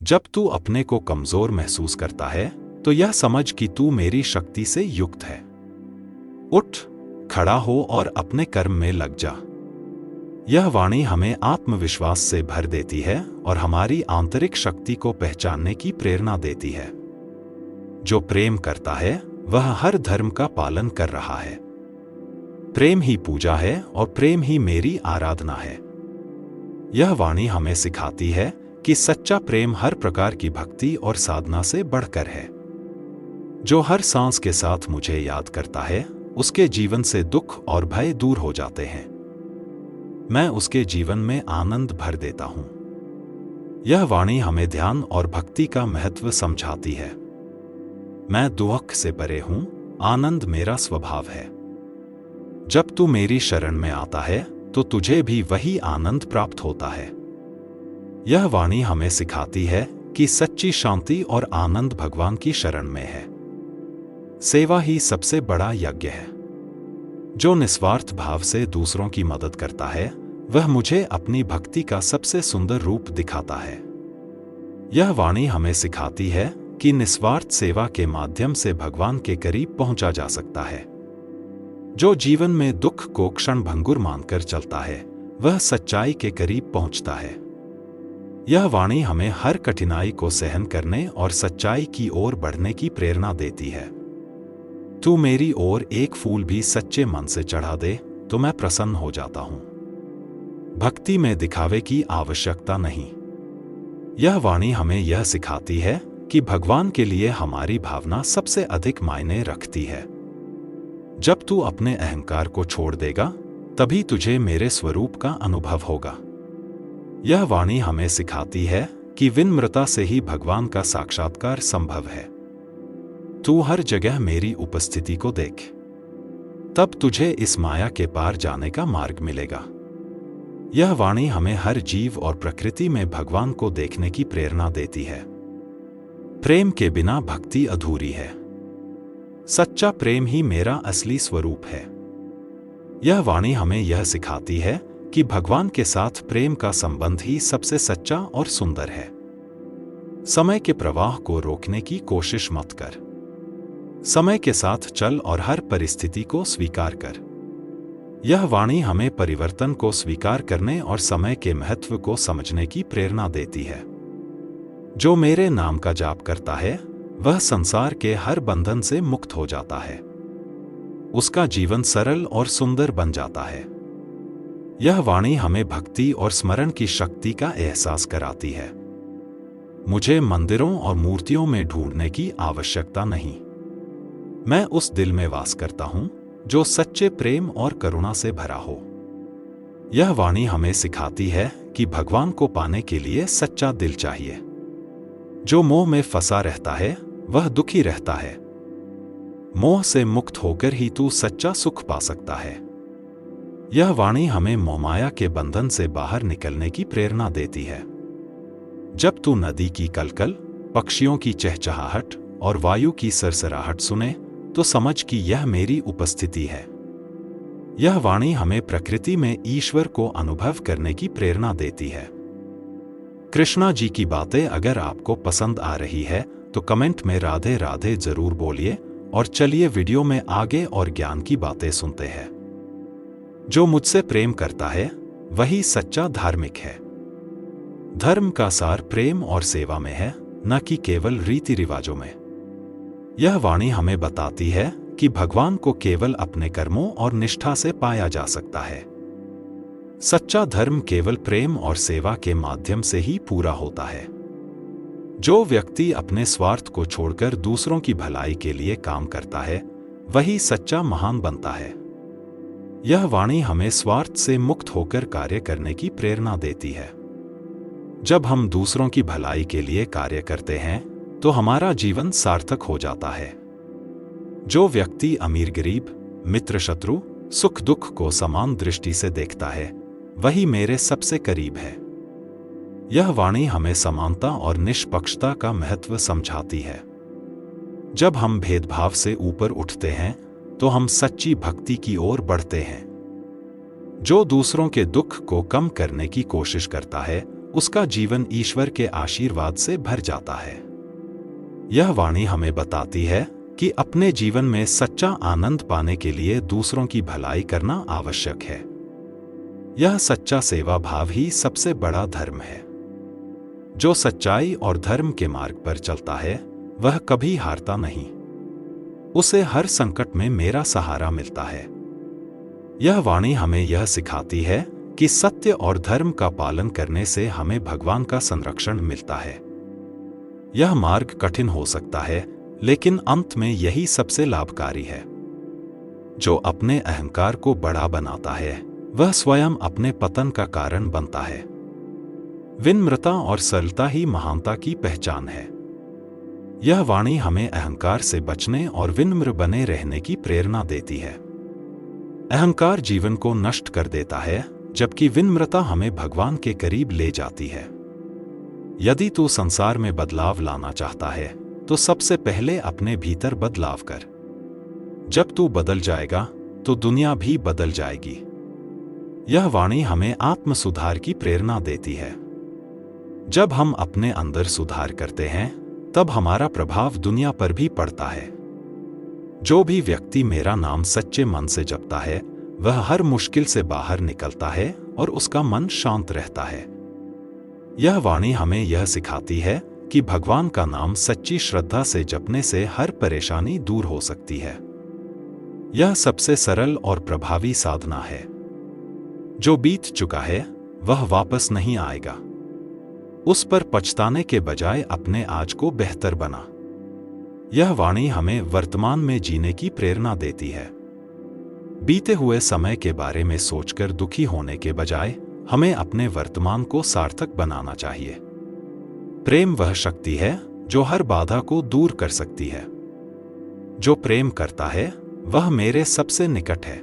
जब तू अपने को कमजोर महसूस करता है तो यह समझ कि तू मेरी शक्ति से युक्त है। उठ, खड़ा हो और अपने कर्म में लग जा। यह वाणी हमें आत्मविश्वास से भर देती है और हमारी आंतरिक शक्ति को पहचानने की प्रेरणा देती है। जो प्रेम करता है वह हर धर्म का पालन कर रहा है। प्रेम ही पूजा है और प्रेम ही मेरी आराधना है। यह वाणी हमें सिखाती है कि सच्चा प्रेम हर प्रकार की भक्ति और साधना से बढ़कर है। जो हर सांस के साथ मुझे याद करता है उसके जीवन से दुख और भय दूर हो जाते हैं। मैं उसके जीवन में आनंद भर देता हूं। यह वाणी हमें ध्यान और भक्ति का महत्व समझाती है। मैं दुख से परे हूं, आनंद मेरा स्वभाव है। जब तू मेरी शरण में आता है तो तुझे भी वही आनंद प्राप्त होता है। यह वाणी हमें सिखाती है कि सच्ची शांति और आनंद भगवान की शरण में है। सेवा ही सबसे बड़ा यज्ञ है। जो निस्वार्थ भाव से दूसरों की मदद करता है वह मुझे अपनी भक्ति का सबसे सुंदर रूप दिखाता है। यह वाणी हमें सिखाती है कि निस्वार्थ सेवा के माध्यम से भगवान के करीब पहुंचा जा सकता है। जो जीवन में दुख को क्षण भंगुर मानकर चलता है वह सच्चाई के करीब पहुंचता है। यह वाणी हमें हर कठिनाई को सहन करने और सच्चाई की ओर बढ़ने की प्रेरणा देती है। तू मेरी ओर एक फूल भी सच्चे मन से चढ़ा दे तो मैं प्रसन्न हो जाता हूं। भक्ति में दिखावे की आवश्यकता नहीं। यह वाणी हमें यह सिखाती है कि भगवान के लिए हमारी भावना सबसे अधिक मायने रखती है। जब तू अपने अहंकार को छोड़ देगा तभी तुझे मेरे स्वरूप का अनुभव होगा। यह वाणी हमें सिखाती है कि विनम्रता से ही भगवान का साक्षात्कार संभव है। तू हर जगह मेरी उपस्थिति को देख, तब तुझे इस माया के पार जाने का मार्ग मिलेगा। यह वाणी हमें हर जीव और प्रकृति में भगवान को देखने की प्रेरणा देती है। प्रेम के बिना भक्ति अधूरी है। सच्चा प्रेम ही मेरा असली स्वरूप है। यह वाणी हमें यह सिखाती है कि भगवान के साथ प्रेम का संबंध ही सबसे सच्चा और सुंदर है। समय के प्रवाह को रोकने की कोशिश मत कर। समय के साथ चल और हर परिस्थिति को स्वीकार कर। यह वाणी हमें परिवर्तन को स्वीकार करने और समय के महत्व को समझने की प्रेरणा देती है। जो मेरे नाम का जाप करता है वह संसार के हर बंधन से मुक्त हो जाता है। उसका जीवन सरल और सुंदर बन जाता है। यह वाणी हमें भक्ति और स्मरण की शक्ति का एहसास कराती है। मुझे मंदिरों और मूर्तियों में ढूंढने की आवश्यकता नहीं। मैं उस दिल में वास करता हूं जो सच्चे प्रेम और करुणा से भरा हो। यह वाणी हमें सिखाती है कि भगवान को पाने के लिए सच्चा दिल चाहिए। जो मोह में फंसा रहता है वह दुखी रहता है। मोह से मुक्त होकर ही तू सच्चा सुख पा सकता है। यह वाणी हमें मोहमाया के बंधन से बाहर निकलने की प्रेरणा देती है। जब तू नदी की कलकल, पक्षियों की चहचहाहट और वायु की सरसराहट सुने तो समझ कि यह मेरी उपस्थिति है। यह वाणी हमें प्रकृति में ईश्वर को अनुभव करने की प्रेरणा देती है। कृष्णा जी की बातें अगर आपको पसंद आ रही है तो कमेंट में राधे राधे जरूर बोलिए और चलिए वीडियो में आगे और ज्ञान की बातें सुनते हैं। जो मुझसे प्रेम करता है वही सच्चा धार्मिक है। धर्म का सार प्रेम और सेवा में है, न कि केवल रीति रिवाजों में। यह वाणी हमें बताती है कि भगवान को केवल अपने कर्मों और निष्ठा से पाया जा सकता है। सच्चा धर्म केवल प्रेम और सेवा के माध्यम से ही पूरा होता है। जो व्यक्ति अपने स्वार्थ को छोड़कर दूसरों की भलाई के लिए काम करता है वही सच्चा महान बनता है। यह वाणी हमें स्वार्थ से मुक्त होकर कार्य करने की प्रेरणा देती है। जब हम दूसरों की भलाई के लिए कार्य करते हैं तो हमारा जीवन सार्थक हो जाता है। जो व्यक्ति अमीर गरीब, मित्र शत्रु, सुख दुख को समान दृष्टि से देखता है वही मेरे सबसे करीब है। यह वाणी हमें समानता और निष्पक्षता का महत्व समझाती है। जब हम भेदभाव से ऊपर उठते हैं तो हम सच्ची भक्ति की ओर बढ़ते हैं। जो दूसरों के दुख को कम करने की कोशिश करता है उसका जीवन ईश्वर के आशीर्वाद से भर जाता है। यह वाणी हमें बताती है कि अपने जीवन में सच्चा आनंद पाने के लिए दूसरों की भलाई करना आवश्यक है। यह सच्चा सेवा भाव ही सबसे बड़ा धर्म है। जो सच्चाई और धर्म के मार्ग पर चलता है वह कभी हारता नहीं। उसे हर संकट में मेरा सहारा मिलता है। यह वाणी हमें यह सिखाती है कि सत्य और धर्म का पालन करने से हमें भगवान का संरक्षण मिलता है। यह मार्ग कठिन हो सकता है, लेकिन अंत में यही सबसे लाभकारी है। जो अपने अहंकार को बड़ा बनाता है वह स्वयं अपने पतन का कारण बनता है। विनम्रता और सरलता ही महानता की पहचान है। यह वाणी हमें अहंकार से बचने और विनम्र बने रहने की प्रेरणा देती है। अहंकार जीवन को नष्ट कर देता है, जबकि विनम्रता हमें भगवान के करीब ले जाती है। यदि तू संसार में बदलाव लाना चाहता है तो सबसे पहले अपने भीतर बदलाव कर। जब तू बदल जाएगा तो दुनिया भी बदल जाएगी। यह वाणी हमें आत्म सुधार की प्रेरणा देती है। जब हम अपने अंदर सुधार करते हैं तब हमारा प्रभाव दुनिया पर भी पड़ता है। जो भी व्यक्ति मेरा नाम सच्चे मन से जपता है वह हर मुश्किल से बाहर निकलता है और उसका मन शांत रहता है। यह वाणी हमें यह सिखाती है कि भगवान का नाम सच्ची श्रद्धा से जपने से हर परेशानी दूर हो सकती है। यह सबसे सरल और प्रभावी साधना है। जो बीत चुका है वह वापस नहीं आएगा। उस पर पछताने के बजाय अपने आज को बेहतर बना। यह वाणी हमें वर्तमान में जीने की प्रेरणा देती है। बीते हुए समय के बारे में सोचकर दुखी होने के बजाय हमें अपने वर्तमान को सार्थक बनाना चाहिए। प्रेम वह शक्ति है जो हर बाधा को दूर कर सकती है। जो प्रेम करता है वह मेरे सबसे निकट है।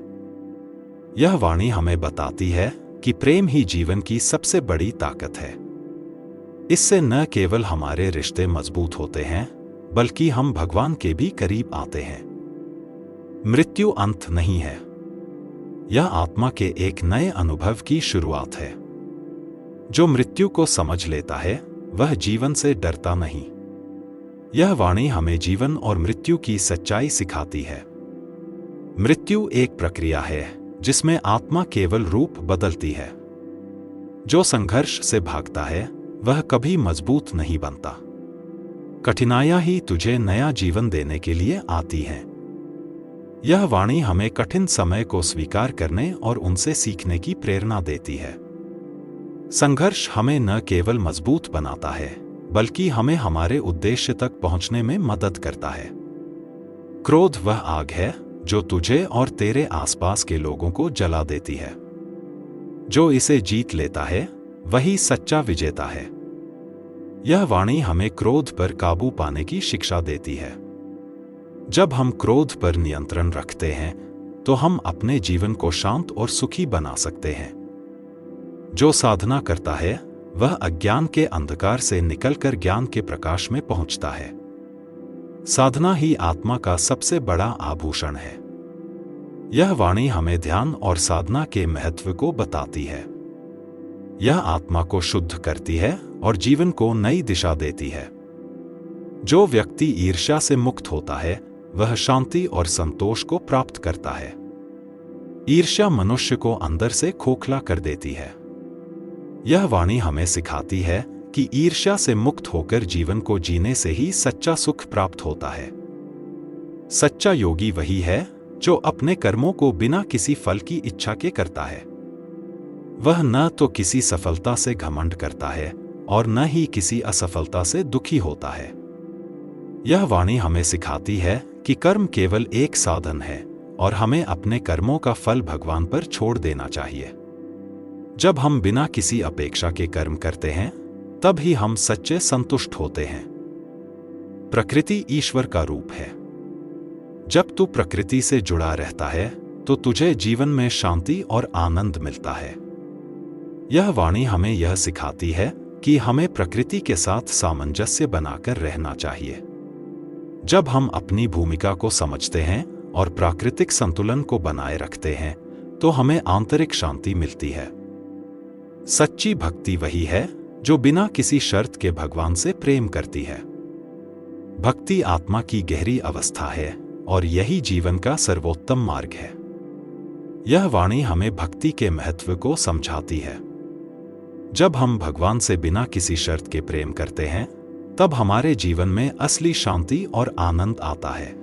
यह वाणी हमें बताती है कि प्रेम ही जीवन की सबसे बड़ी ताकत है। इससे न केवल हमारे रिश्ते मजबूत होते हैं बल्कि हम भगवान के भी करीब आते हैं। मृत्यु अंत नहीं है। यह आत्मा के एक नए अनुभव की शुरुआत है। जो मृत्यु को समझ लेता है वह जीवन से डरता नहीं। यह वाणी हमें जीवन और मृत्यु की सच्चाई सिखाती है। मृत्यु एक प्रक्रिया है जिसमें आत्मा केवल रूप बदलती है। जो संघर्ष से भागता है वह कभी मजबूत नहीं बनता। कठिनाइयां ही तुझे नया जीवन देने के लिए आती हैं। यह वाणी हमें कठिन समय को स्वीकार करने और उनसे सीखने की प्रेरणा देती है। संघर्ष हमें न केवल मजबूत बनाता है बल्कि हमें हमारे उद्देश्य तक पहुंचने में मदद करता है। क्रोध वह आग है जो तुझे और तेरे आसपास के लोगों को जला देती है। जो इसे जीत लेता है वही सच्चा विजेता है। यह वाणी हमें क्रोध पर काबू पाने की शिक्षा देती है। जब हम क्रोध पर नियंत्रण रखते हैं तो हम अपने जीवन को शांत और सुखी बना सकते हैं। जो साधना करता है वह अज्ञान के अंधकार से निकलकर ज्ञान के प्रकाश में पहुंचता है। साधना ही आत्मा का सबसे बड़ा आभूषण है। यह वाणी हमें ध्यान और साधना के महत्व को बताती है। यह आत्मा को शुद्ध करती है और जीवन को नई दिशा देती है। जो व्यक्ति ईर्ष्या से मुक्त होता है वह शांति और संतोष को प्राप्त करता है। ईर्ष्या मनुष्य को अंदर से खोखला कर देती है। यह वाणी हमें सिखाती है कि ईर्ष्या से मुक्त होकर जीवन को जीने से ही सच्चा सुख प्राप्त होता है। सच्चा योगी वही है जो अपने कर्मों को बिना किसी फल की इच्छा के करता है। वह न तो किसी सफलता से घमंड करता है और न ही किसी असफलता से दुखी होता है। यह वाणी हमें सिखाती है कि कर्म केवल एक साधन है और हमें अपने कर्मों का फल भगवान पर छोड़ देना चाहिए। जब हम बिना किसी अपेक्षा के कर्म करते हैं तब ही हम सच्चे संतुष्ट होते हैं। प्रकृति ईश्वर का रूप है। जब तू प्रकृति से जुड़ा रहता है तो तुझे जीवन में शांति और आनंद मिलता है। यह वाणी हमें यह सिखाती है कि हमें प्रकृति के साथ सामंजस्य बनाकर रहना चाहिए। जब हम अपनी भूमिका को समझते हैं और प्राकृतिक संतुलन को बनाए रखते हैं तो हमें आंतरिक शांति मिलती है। सच्ची भक्ति वही है जो बिना किसी शर्त के भगवान से प्रेम करती है। भक्ति आत्मा की गहरी अवस्था है और यही जीवन का सर्वोत्तम मार्ग है। यह वाणी हमें भक्ति के महत्व को समझाती है। जब हम भगवान से बिना किसी शर्त के प्रेम करते हैं, तब हमारे जीवन में असली शांति और आनंद आता है।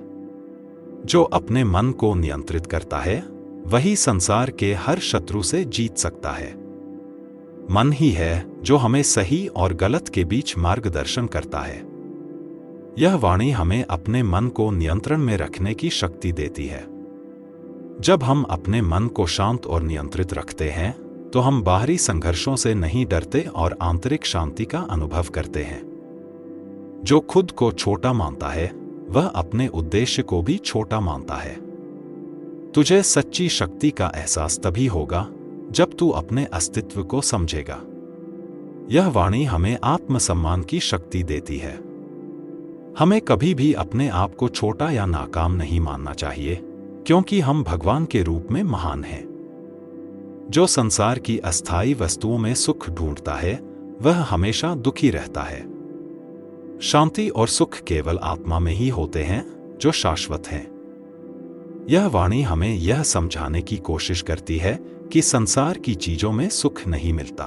जो अपने मन को नियंत्रित करता है, वही संसार के हर शत्रु से जीत सकता है। मन ही है जो हमें सही और गलत के बीच मार्गदर्शन करता है। यह वाणी हमें अपने मन को नियंत्रण में रखने की शक्ति देती है। जब हम अपने मन को शांत और नियंत्रित रखते हैं, तो हम बाहरी संघर्षों से नहीं डरते और आंतरिक शांति का अनुभव करते हैं। जो खुद को छोटा मानता है, वह अपने उद्देश्य को भी छोटा मानता है। तुझे सच्ची शक्ति का एहसास तभी होगा जब तू अपने अस्तित्व को समझेगा। यह वाणी हमें आत्मसम्मान की शक्ति देती है। हमें कभी भी अपने आप को छोटा या नाकाम नहीं मानना चाहिए, क्योंकि हम भगवान के रूप में महान हैं। जो संसार की अस्थायी वस्तुओं में सुख ढूंढता है, वह हमेशा दुखी रहता है। शांति और सुख केवल आत्मा में ही होते हैं, जो शाश्वत हैं। यह वाणी हमें यह समझाने की कोशिश करती है कि संसार की चीजों में सुख नहीं मिलता।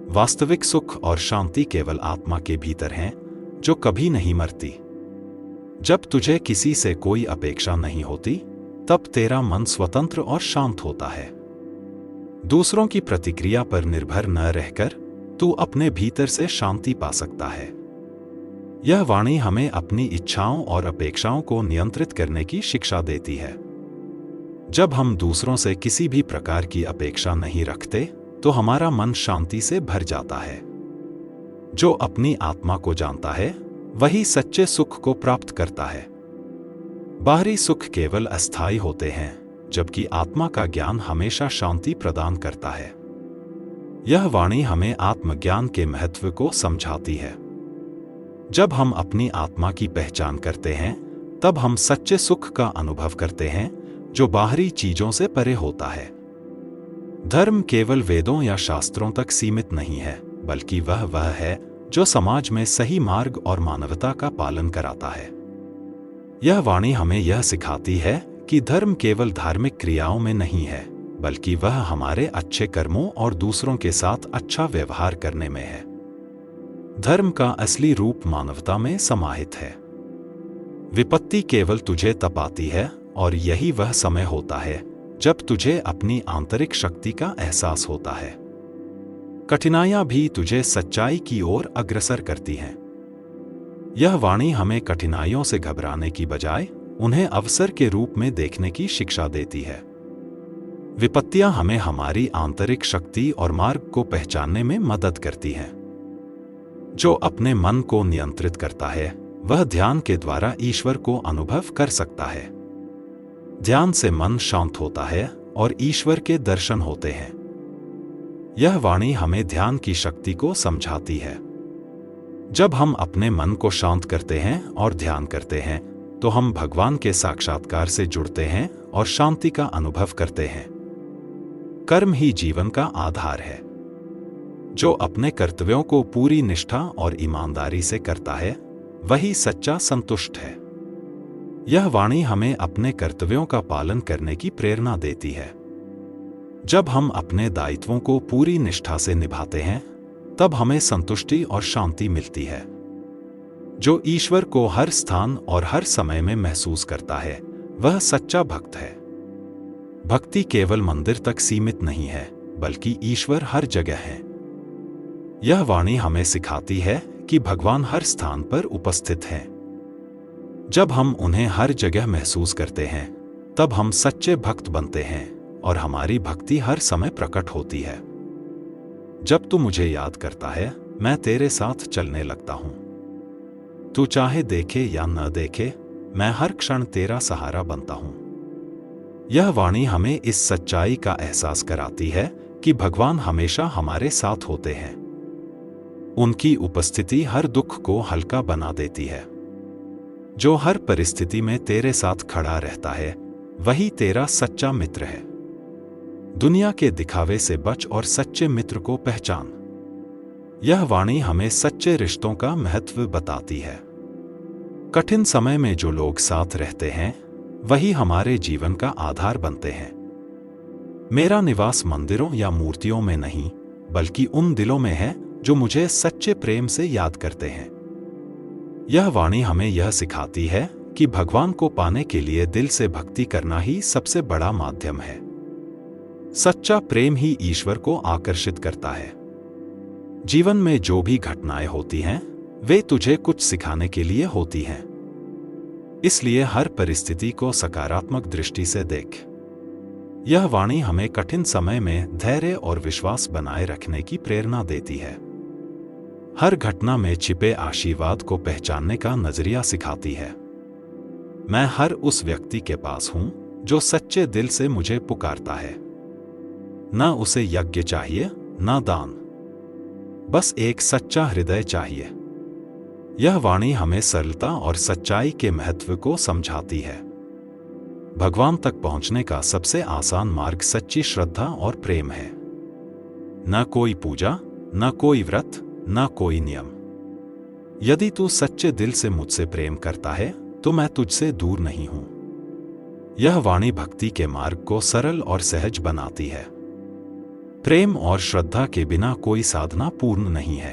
वास्तविक सुख और शांति केवल आत्मा के भीतर हैं, जो कभी नहीं मरती। जब तुझे किसी से कोई अपेक्षा नहीं होती, तब तेरा मन स्वतंत्र और शांत होता है। दूसरों की प्रतिक्रिया पर निर्भर न रहकर तू अपने भीतर से शांति पा सकता है। यह वाणी हमें अपनी इच्छाओं और अपेक्षाओं को नियंत्रित करने की शिक्षा देती है। जब हम दूसरों से किसी भी प्रकार की अपेक्षा नहीं रखते, तो हमारा मन शांति से भर जाता है। जो अपनी आत्मा को जानता है, वही सच्चे सुख को प्राप्त करता है। बाहरी सुख केवल अस्थायी होते हैं, जबकि आत्मा का ज्ञान हमेशा शांति प्रदान करता है। यह वाणी हमें आत्मज्ञान के महत्व को समझाती है। जब हम अपनी आत्मा की पहचान करते हैं, तब हम सच्चे सुख का अनुभव करते हैं, जो बाहरी चीजों से परे होता है। धर्म केवल वेदों या शास्त्रों तक सीमित नहीं है, बल्कि वह है जो समाज में सही मार्ग और मानवता का पालन कराता है। यह वाणी हमें यह सिखाती है कि धर्म केवल धार्मिक क्रियाओं में नहीं है, बल्कि वह हमारे अच्छे कर्मों और दूसरों के साथ अच्छा व्यवहार करने में है। धर्म का असली रूप मानवता में समाहित है। विपत्ति केवल तुझे तपाती है, और यही वह समय होता है जब तुझे अपनी आंतरिक शक्ति का एहसास होता है। कठिनाइयां भी तुझे सच्चाई की ओर अग्रसर करती हैं। यह वाणी हमें कठिनाइयों से घबराने की बजाय उन्हें अवसर के रूप में देखने की शिक्षा देती है। विपत्तियां हमें हमारी आंतरिक शक्ति और मार्ग को पहचानने में मदद करती हैं। जो अपने मन को नियंत्रित करता है, वह ध्यान के द्वारा ईश्वर को अनुभव कर सकता है। ध्यान से मन शांत होता है और ईश्वर के दर्शन होते हैं। यह वाणी हमें ध्यान की शक्ति को समझाती है। जब हम अपने मन को शांत करते हैं और ध्यान करते हैं, तो हम भगवान के साक्षात्कार से जुड़ते हैं और शांति का अनुभव करते हैं। कर्म ही जीवन का आधार है। जो अपने कर्तव्यों को पूरी निष्ठा और ईमानदारी से करता है, वही सच्चा संतुष्ट है। यह वाणी हमें अपने कर्तव्यों का पालन करने की प्रेरणा देती है। जब हम अपने दायित्वों को पूरी निष्ठा से निभाते हैं, तब हमें संतुष्टि और शांति मिलती है। जो ईश्वर को हर स्थान और हर समय में महसूस करता है, वह सच्चा भक्त है। भक्ति केवल मंदिर तक सीमित नहीं है, बल्कि ईश्वर हर जगह है। यह वाणी हमें सिखाती है कि भगवान हर स्थान पर उपस्थित हैं। जब हम उन्हें हर जगह महसूस करते हैं, तब हम सच्चे भक्त बनते हैं और हमारी भक्ति हर समय प्रकट होती है। जब तू मुझे याद करता है, मैं तेरे साथ चलने लगता हूं। तू चाहे देखे या न देखे, मैं हर क्षण तेरा सहारा बनता हूं। यह वाणी हमें इस सच्चाई का एहसास कराती है कि भगवान हमेशा हमारे साथ होते हैं। उनकी उपस्थिति हर दुख को हल्का बना देती है। जो हर परिस्थिति में तेरे साथ खड़ा रहता है, वही तेरा सच्चा मित्र है। दुनिया के दिखावे से बच और सच्चे मित्र को पहचान। यह वाणी हमें सच्चे रिश्तों का महत्व बताती है। कठिन समय में जो लोग साथ रहते हैं वही हमारे जीवन का आधार बनते हैं। मेरा निवास मंदिरों या मूर्तियों में नहीं, बल्कि उन दिलों में है जो मुझे सच्चे प्रेम से याद करते हैं। यह वाणी हमें यह सिखाती है कि भगवान को पाने के लिए दिल से भक्ति करना ही सबसे बड़ा माध्यम है। सच्चा प्रेम ही ईश्वर को आकर्षित करता है। जीवन में जो भी घटनाएं होती हैं, वे तुझे कुछ सिखाने के लिए होती हैं। इसलिए हर परिस्थिति को सकारात्मक दृष्टि से देख। यह वाणी हमें कठिन समय में धैर्य और विश्वास बनाए रखने की प्रेरणा देती है। हर घटना में छिपे आशीर्वाद को पहचानने का नजरिया सिखाती है। मैं हर उस व्यक्ति के पास हूं जो सच्चे दिल से मुझे पुकारता है। न उसे यज्ञ चाहिए, न दान, बस एक सच्चा हृदय चाहिए। यह वाणी हमें सरलता और सच्चाई के महत्व को समझाती है। भगवान तक पहुंचने का सबसे आसान मार्ग सच्ची श्रद्धा और प्रेम है। न कोई पूजा, न कोई व्रत, न कोई नियम। यदि तू सच्चे दिल से मुझसे प्रेम करता है तो मैं तुझसे दूर नहीं हूं। यह वाणी भक्ति के मार्ग को सरल और सहज बनाती है। प्रेम और श्रद्धा के बिना कोई साधना पूर्ण नहीं है।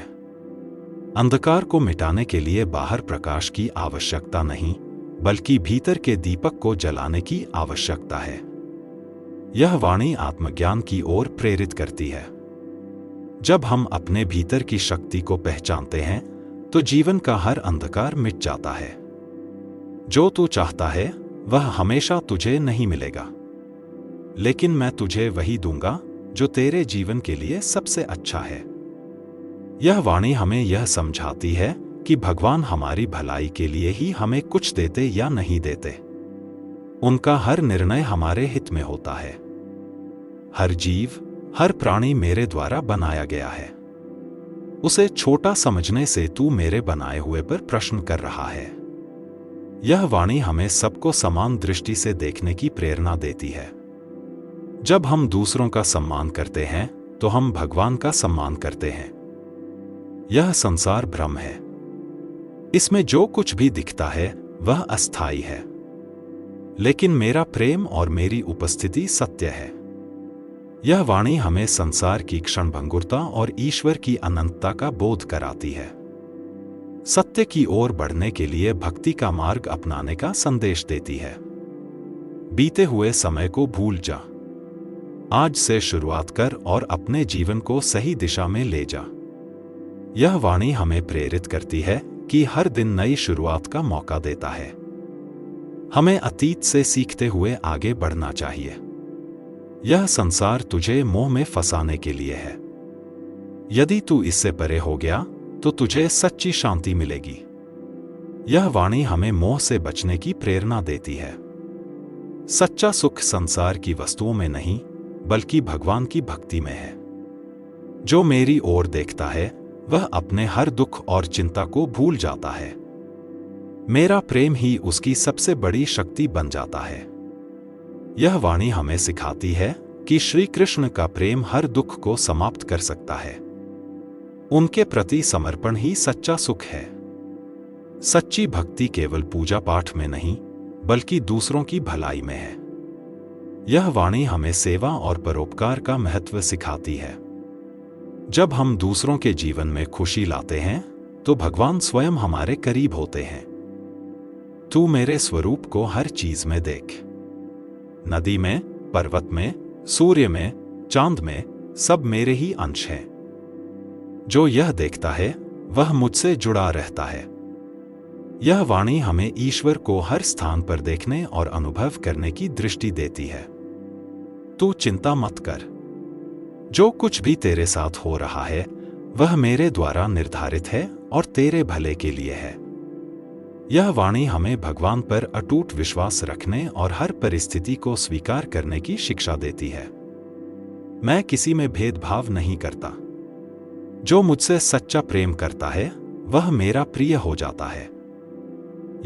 अंधकार को मिटाने के लिए बाहर प्रकाश की आवश्यकता नहीं, बल्कि भीतर के दीपक को जलाने की आवश्यकता है। यह वाणी आत्मज्ञान की ओर प्रेरित करती है। जब हम अपने भीतर की शक्ति को पहचानते हैं तो जीवन का हर अंधकार मिट जाता है। जो तू चाहता है वह हमेशा तुझे नहीं मिलेगा, लेकिन मैं तुझे वही दूंगा जो तेरे जीवन के लिए सबसे अच्छा है। यह वाणी हमें यह समझाती है कि भगवान हमारी भलाई के लिए ही हमें कुछ देते या नहीं देते। उनका हर निर्णय हमारे हित में होता है। हर जीव, हर प्राणी मेरे द्वारा बनाया गया है। उसे छोटा समझने से तू मेरे बनाए हुए पर प्रश्न कर रहा है। यह वाणी हमें सबको समान दृष्टि से देखने की प्रेरणा देती है। जब हम दूसरों का सम्मान करते हैं तो हम भगवान का सम्मान करते हैं। यह संसार भ्रम है। इसमें जो कुछ भी दिखता है वह अस्थायी है, लेकिन मेरा प्रेम और मेरी उपस्थिति सत्य है। यह वाणी हमें संसार की क्षणभंगुरता और ईश्वर की अनंतता का बोध कराती है। सत्य की ओर बढ़ने के लिए भक्ति का मार्ग अपनाने का संदेश देती है। बीते हुए समय को भूल जा, आज से शुरुआत कर और अपने जीवन को सही दिशा में ले जा। यह वाणी हमें प्रेरित करती है कि हर दिन नई शुरुआत का मौका देता है। हमें अतीत से सीखते हुए आगे बढ़ना चाहिए। यह संसार तुझे मोह में फंसाने के लिए है। यदि तू इससे परे हो गया तो तुझे सच्ची शांति मिलेगी। यह वाणी हमें मोह से बचने की प्रेरणा देती है। सच्चा सुख संसार की वस्तुओं में नहीं, बल्कि भगवान की भक्ति में है। जो मेरी ओर देखता है वह अपने हर दुख और चिंता को भूल जाता है। मेरा प्रेम ही उसकी सबसे बड़ी शक्ति बन जाता है। यह वाणी हमें सिखाती है कि श्री कृष्ण का प्रेम हर दुख को समाप्त कर सकता है। उनके प्रति समर्पण ही सच्चा सुख है। सच्ची भक्ति केवल पूजा पाठ में नहीं, बल्कि दूसरों की भलाई में है। यह वाणी हमें सेवा और परोपकार का महत्व सिखाती है। जब हम दूसरों के जीवन में खुशी लाते हैं तो भगवान स्वयं हमारे करीब होते हैं। तू मेरे स्वरूप को हर चीज में देख। नदी में, पर्वत में, सूर्य में, चांद में, सब मेरे ही अंश हैं। जो यह देखता है वह मुझसे जुड़ा रहता है। यह वाणी हमें ईश्वर को हर स्थान पर देखने और अनुभव करने की दृष्टि देती है। तू चिंता मत कर। जो कुछ भी तेरे साथ हो रहा है वह मेरे द्वारा निर्धारित है और तेरे भले के लिए है। यह वाणी हमें भगवान पर अटूट विश्वास रखने और हर परिस्थिति को स्वीकार करने की शिक्षा देती है। मैं किसी में भेदभाव नहीं करता। जो मुझसे सच्चा प्रेम करता है वह मेरा प्रिय हो जाता है।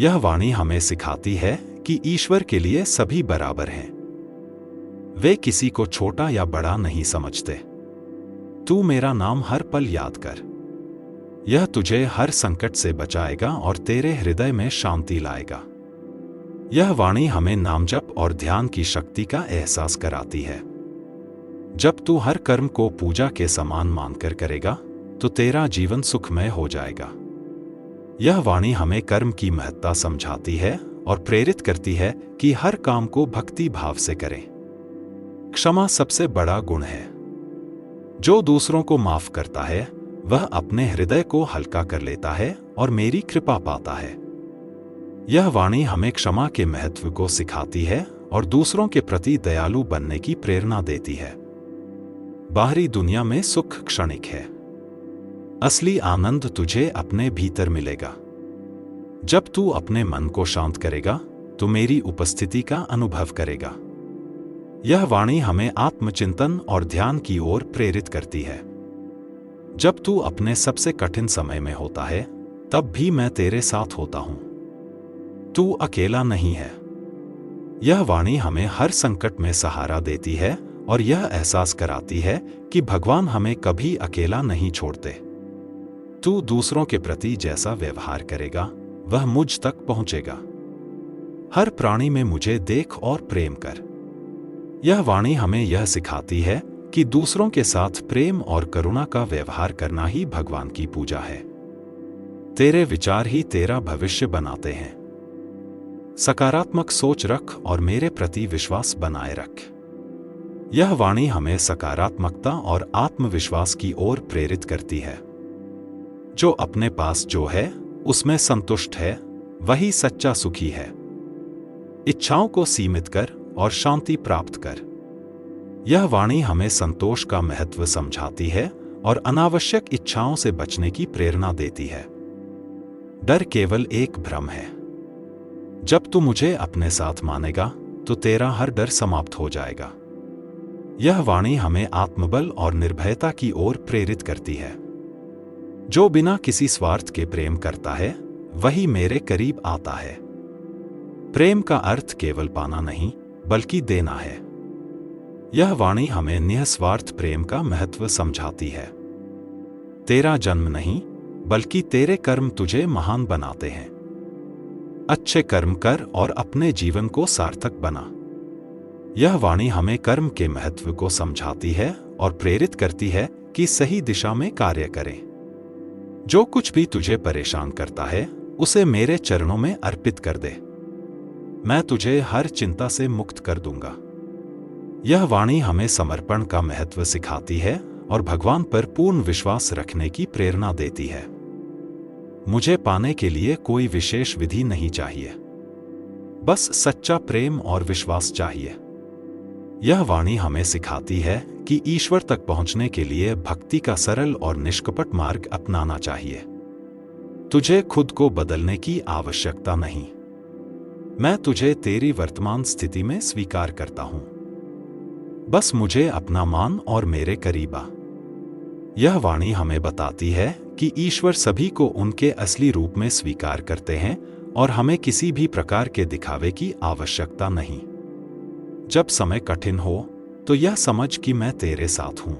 यह वाणी हमें सिखाती है कि ईश्वर के लिए सभी बराबर हैं। वे किसी को छोटा या बड़ा नहीं समझते। तू मेरा नाम हर पल याद कर। यह तुझे हर संकट से बचाएगा और तेरे हृदय में शांति लाएगा। यह वाणी हमें नामजप और ध्यान की शक्ति का एहसास कराती है। जब तू हर कर्म को पूजा के समान मानकर करेगा तो तेरा जीवन सुखमय हो जाएगा। यह वाणी हमें कर्म की महत्ता समझाती है और प्रेरित करती है कि हर काम को भक्ति भाव से करें। क्षमा सबसे बड़ा गुण है। जो दूसरों को माफ करता है वह अपने हृदय को हल्का कर लेता है और मेरी कृपा पाता है। यह वाणी हमें क्षमा के महत्व को सिखाती है और दूसरों के प्रति दयालु बनने की प्रेरणा देती है। बाहरी दुनिया में सुख क्षणिक है, असली आनंद तुझे अपने भीतर मिलेगा। जब तू अपने मन को शांत करेगा तो मेरी उपस्थिति का अनुभव करेगा। यह वाणी हमें आत्मचिंतन और ध्यान की ओर प्रेरित करती है। जब तू अपने सबसे कठिन समय में होता है तब भी मैं तेरे साथ होता हूं। तू अकेला नहीं है। यह वाणी हमें हर संकट में सहारा देती है और यह एहसास कराती है कि भगवान हमें कभी अकेला नहीं छोड़ते। तू दूसरों के प्रति जैसा व्यवहार करेगा वह मुझ तक पहुंचेगा। हर प्राणी में मुझे देख और प्रेम कर। यह वाणी हमें यह सिखाती है कि दूसरों के साथ प्रेम और करुणा का व्यवहार करना ही भगवान की पूजा है। तेरे विचार ही तेरा भविष्य बनाते हैं। सकारात्मक सोच रख और मेरे प्रति विश्वास बनाए रख। यह वाणी हमें सकारात्मकता और आत्मविश्वास की ओर प्रेरित करती है। जो अपने पास जो है उसमें संतुष्ट है वही सच्चा सुखी है। इच्छाओं को सीमित कर और शांति प्राप्त कर। यह वाणी हमें संतोष का महत्व समझाती है और अनावश्यक इच्छाओं से बचने की प्रेरणा देती है। डर केवल एक भ्रम है। जब तू मुझे अपने साथ मानेगा तो तेरा हर डर समाप्त हो जाएगा। यह वाणी हमें आत्मबल और निर्भयता की ओर प्रेरित करती है। जो बिना किसी स्वार्थ के प्रेम करता है वही मेरे करीब आता है। प्रेम का अर्थ केवल पाना नहीं बल्कि देना है। यह वाणी हमें निस्वार्थ प्रेम का महत्व समझाती है। तेरा जन्म नहीं बल्कि तेरे कर्म तुझे महान बनाते हैं। अच्छे कर्म कर और अपने जीवन को सार्थक बना। यह वाणी हमें कर्म के महत्व को समझाती है और प्रेरित करती है कि सही दिशा में कार्य करें। जो कुछ भी तुझे परेशान करता है उसे मेरे चरणों में अर्पित कर दे। मैं तुझे हर चिंता से मुक्त कर दूंगा। यह वाणी हमें समर्पण का महत्व सिखाती है और भगवान पर पूर्ण विश्वास रखने की प्रेरणा देती है। मुझे पाने के लिए कोई विशेष विधि नहीं चाहिए, बस सच्चा प्रेम और विश्वास चाहिए। यह वाणी हमें सिखाती है कि ईश्वर तक पहुंचने के लिए भक्ति का सरल और निष्कपट मार्ग अपनाना चाहिए। तुझे खुद को बदलने की आवश्यकता नहीं। मैं तुझे तेरी वर्तमान स्थिति में स्वीकार करता हूं। बस मुझे अपना मान और मेरे करीब आ। यह वाणी हमें बताती है कि ईश्वर सभी को उनके असली रूप में स्वीकार करते हैं और हमें किसी भी प्रकार के दिखावे की आवश्यकता नहीं। जब समय कठिन हो तो यह समझ कि मैं तेरे साथ हूं।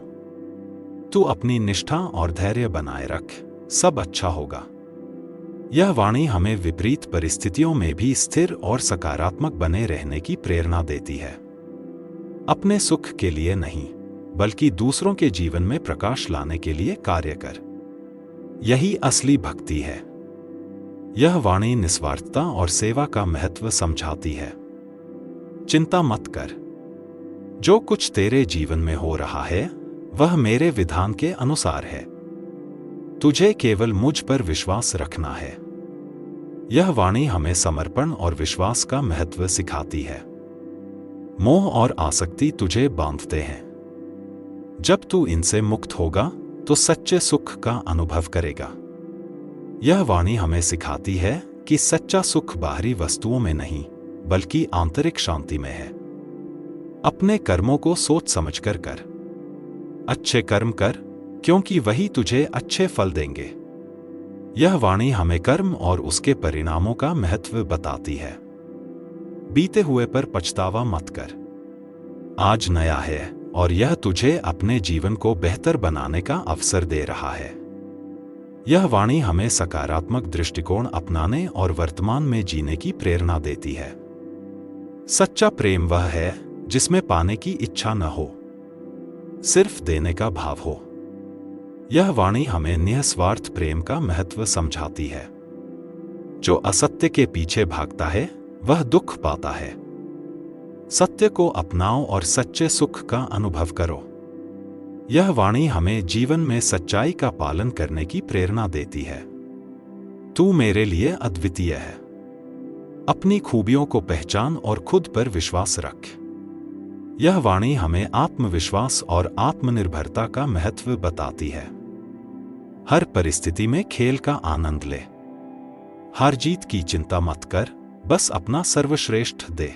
तू अपनी निष्ठा और धैर्य बनाए रख, सब अच्छा होगा। यह वाणी हमें विपरीत परिस्थितियों में भी स्थिर और सकारात्मक बने रहने की प्रेरणा देती है। अपने सुख के लिए नहीं बल्कि दूसरों के जीवन में प्रकाश लाने के लिए कार्य कर। यही असली भक्ति है। यह वाणी निस्वार्थता और सेवा का महत्व समझाती है। चिंता मत कर। जो कुछ तेरे जीवन में हो रहा है वह मेरे विधान के अनुसार है। तुझे केवल मुझ पर विश्वास रखना है। यह वाणी हमें समर्पण और विश्वास का महत्व सिखाती है। मोह और आसक्ति तुझे बांधते हैं। जब तू इनसे मुक्त होगा तो सच्चे सुख का अनुभव करेगा। यह वाणी हमें सिखाती है कि सच्चा सुख बाहरी वस्तुओं में नहीं बल्कि आंतरिक शांति में है। अपने कर्मों को सोच समझकर कर। अच्छे कर्म कर क्योंकि वही तुझे अच्छे फल देंगे। यह वाणी हमें कर्म और उसके परिणामों का महत्व बताती है। बीते हुए पर पछतावा मत कर। आज नया है और यह तुझे अपने जीवन को बेहतर बनाने का अवसर दे रहा है। यह वाणी हमें सकारात्मक दृष्टिकोण अपनाने और वर्तमान में जीने की प्रेरणा देती है। सच्चा प्रेम वह है जिसमें पाने की इच्छा न हो, सिर्फ देने का भाव हो। यह वाणी हमें निस्वार्थ प्रेम का महत्व समझाती है। जो असत्य के पीछे भागता है वह दुख पाता है। सत्य को अपनाओ और सच्चे सुख का अनुभव करो। यह वाणी हमें जीवन में सच्चाई का पालन करने की प्रेरणा देती है। तू मेरे लिए अद्वितीय है। अपनी खूबियों को पहचान और खुद पर विश्वास रख। यह वाणी हमें आत्मविश्वास और आत्मनिर्भरता का महत्व बताती है। हर परिस्थिति में खेल का आनंद ले। हार जीत की चिंता मत कर, बस अपना सर्वश्रेष्ठ दे।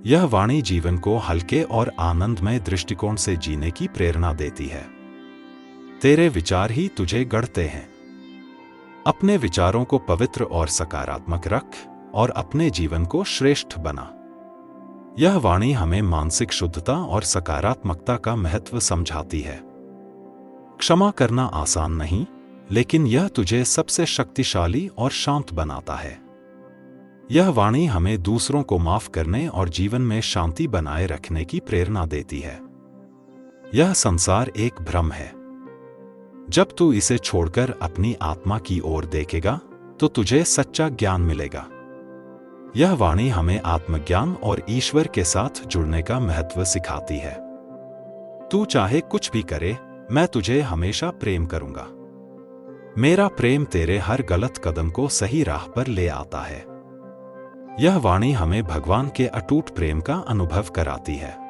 यह वाणी जीवन को हल्के और आनंदमय दृष्टिकोण से जीने की प्रेरणा देती है। तेरे विचार ही तुझे गढ़ते हैं। अपने विचारों को पवित्र और सकारात्मक रख और अपने जीवन को श्रेष्ठ बना। यह वाणी हमें मानसिक शुद्धता और सकारात्मकता का महत्व समझाती है। क्षमा करना आसान नहीं, लेकिन यह तुझे सबसे शक्तिशाली और शांत बनाता है। यह वाणी हमें दूसरों को माफ करने और जीवन में शांति बनाए रखने की प्रेरणा देती है। यह संसार एक भ्रम है। जब तू इसे छोड़कर अपनी आत्मा की ओर देखेगा तो तुझे सच्चा ज्ञान मिलेगा। यह वाणी हमें आत्मज्ञान और ईश्वर के साथ जुड़ने का महत्व सिखाती है। तू चाहे कुछ भी करे, मैं तुझे हमेशा प्रेम करूंगा। मेरा प्रेम तेरे हर गलत कदम को सही राह पर ले आता है। यह वाणी हमें भगवान के अटूट प्रेम का अनुभव कराती है।